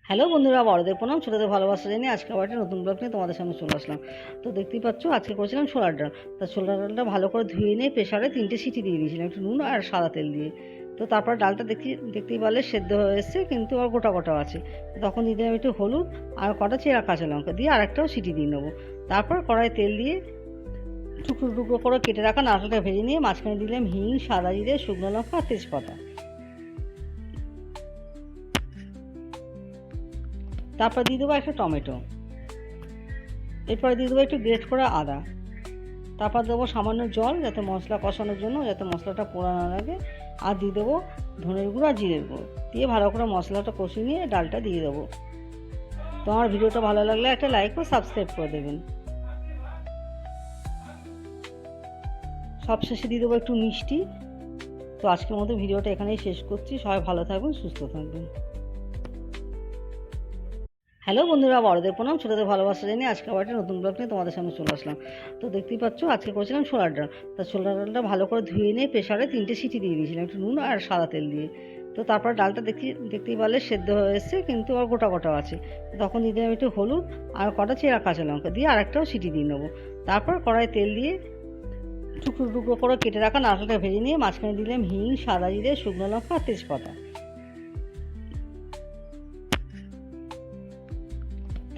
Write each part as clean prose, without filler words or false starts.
Hello বন্ধুরা, বড়দের প্রণাম, ছোটদের ভালোবাসা জানিয়ে আজকে আবার একটা নতুন ব্লগ নিয়ে তোমাদের সামনে চলে আসলাম। তো দেখতেই পাচ্ছ, আজকে করেছিলাম ছোলার ডাল। তা ছোলার ডালটা ভালো করে ধুয়ে নিয়ে প্রেশারে 3টে সিটি দিয়ে দিয়েছিলাম, একটু নুন আর সাদা তেল দিয়ে। তো তারপর ডালটা দেখতেই পারলে সেদ্ধ হয়ে এসছে, কিন্তু আর গোটা গোটা আছে। তখন দিয়ে দিলাম একটু হলুদ আর কটা চেরা কাঁচা লঙ্কা দিয়ে আর একটাও সিটি দিয়ে নেবো। তারপর কড়াই তেল দিয়ে টুকরো টুকরো করে কেটে রাখা নারকেলটা ভেজে নিয়ে মাঝখানে দিলাম হিং, সাদা জিরে, শুকনো লঙ্কা আর তেজপাতা। তারপর দিয়ে দেবো একটা টমেটো। এরপরে দিয়ে দেবো একটু গ্রেট করা আদা। তারপর দেবো সামান্য জল, যাতে মশলা কষানোর জন্য, যাতে মশলাটা পোড়া না লাগে। আর দিয়ে দেবো ধনের গুঁড়ো আর জিরের গুঁড়ো দিয়ে ভালো করে মশলাটা কষিয়ে নিয়ে ডালটা দিয়ে দেবো। তো আমার ভিডিওটা ভালো লাগলে একটা লাইক ও সাবস্ক্রাইব করে দেবেন। সবশেষে দিয়ে দেবো একটু মিষ্টি। তো আজকের মতো ভিডিওটা এখানেই শেষ করছি। সবাই ভালো থাকবেন, সুস্থ থাকবেন। হ্যালো বন্ধুরা, বড়দের প্রণাম, ছোটদের ভালোবাসা জানিয়ে আজকে আবার একটা নতুন ব্লগ নিয়ে তোমাদের সামনে চলে আসলাম। তো দেখতেই পাচ্ছ, আজকে করেছিলাম ছোলার ডাল। তা ছোলার ডালটা ভালো করে ধুয়ে নিয়ে প্রেশারে 3টে সিটি দিয়ে দিয়েছিলাম, একটু নুন আর সাদা তেল দিয়ে। তো তারপর ডালটা দেখতেই পারলে সেদ্ধ হয়ে এসছে, কিন্তু আর গোটা গোটা আছে। তখন দিয়ে দিলাম একটু হলুদ আর কটা চেরা কাঁচা লঙ্কা দিয়ে আর একটাও সিটি দিয়ে নেবো। তারপর কড়াই তেল দিয়ে টুকরো টুকরো করে কেটে রাখা নারকেলটা ভেজে নিয়ে মাঝখানে দিলাম হিং, সাদা জিরে, শুকনো লঙ্কা আর তেজপাতা।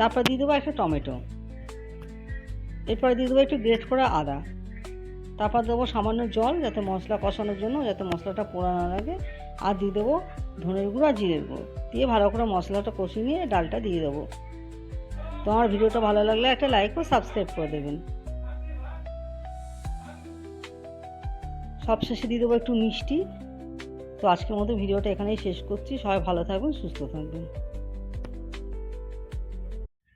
তারপর দিয়ে দেবো একটা টমেটো। এরপরে দিয়ে দেবো একটু গ্রেট করা আদা। তারপর দেবো সামান্য জল, যাতে মশলা কষানোর জন্য, যাতে মশলাটা পোড়া না লাগে। আর দিয়ে দেবো ধনের গুঁড়ো আর জিরের গুঁড়ো দিয়ে ভালো করে মশলাটা কষিয়ে নিয়ে ডালটা দিয়ে দেবো। তো আমার ভিডিওটা ভালো লাগলে একটা লাইক ও সাবস্ক্রাইব করে দেবেন। সবশেষে দিয়ে দেবো একটু মিষ্টি। তো আজকের মতো ভিডিওটা এখানেই শেষ করছি। সবাই ভালো থাকবেন, সুস্থ থাকবেন।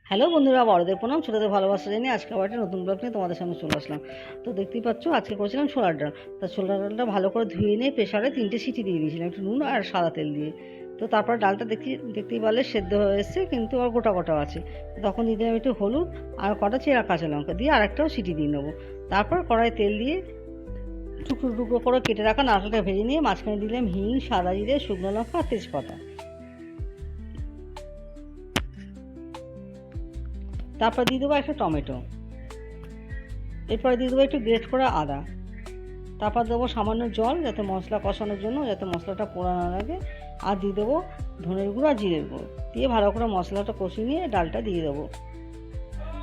হ্যালো বন্ধুরা, বড়দের প্রণাম, ছোটদের ভালোবাসা জানিয়ে আজকে আবার একটা নতুন ব্লগ নিয়ে তোমাদের সামনে চলে আসলাম। তো দেখতেই পাচ্ছ, আজকে করেছিলাম ছোলার ডাল। তা ছোলার ডালটা ভালো করে ধুয়ে নিয়ে প্রেশারে 3টে সিটি দিয়ে দিয়েছিলাম, একটু নুন আর সাদা তেল দিয়ে। তো তারপর ডালটা দেখতেই পারলে সেদ্ধ হয়ে এসছে, কিন্তু আর গোটা গোটা আছে। তখন দিয়ে দিলাম একটু হলুদ আর কটা চেরা কাঁচা লঙ্কা দিয়ে আর একটাও সিটি দিয়ে নেবো। তারপর কড়াই তেল দিয়ে টুকরো টুকরো করে কেটে রাখা নারকেলটা ভেজে নিয়ে মাঝখানে দিলাম হিং, সাদা জিরে, শুকনো লঙ্কা আর তেজপাতা। তারপর দিয়ে দেবো একটা টমেটো। এরপরে দিয়ে দেবো একটু গ্রেট করা আদা। তারপর দেবো সামান্য জল, যাতে মশলা কষানোর জন্য, যাতে মশলাটা পোড়া না লাগে। আর দিয়ে দেবো ধনের গুঁড়ো আর জিরের গুঁড়ো দিয়ে ভালো করে মশলাটা কষিয়ে নিয়ে ডালটা দিয়ে দেবো।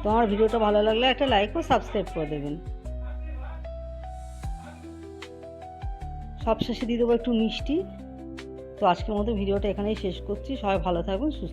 তো আমার ভিডিওটা ভালো লাগলে একটা লাইক ও সাবস্ক্রাইব করে দেবেন। সবশেষে দিয়ে দেবো একটু মিষ্টি। তো আজকের মতো ভিডিওটা এখানেই শেষ করছি। সবাই ভালো থাকবেন, সুস্থ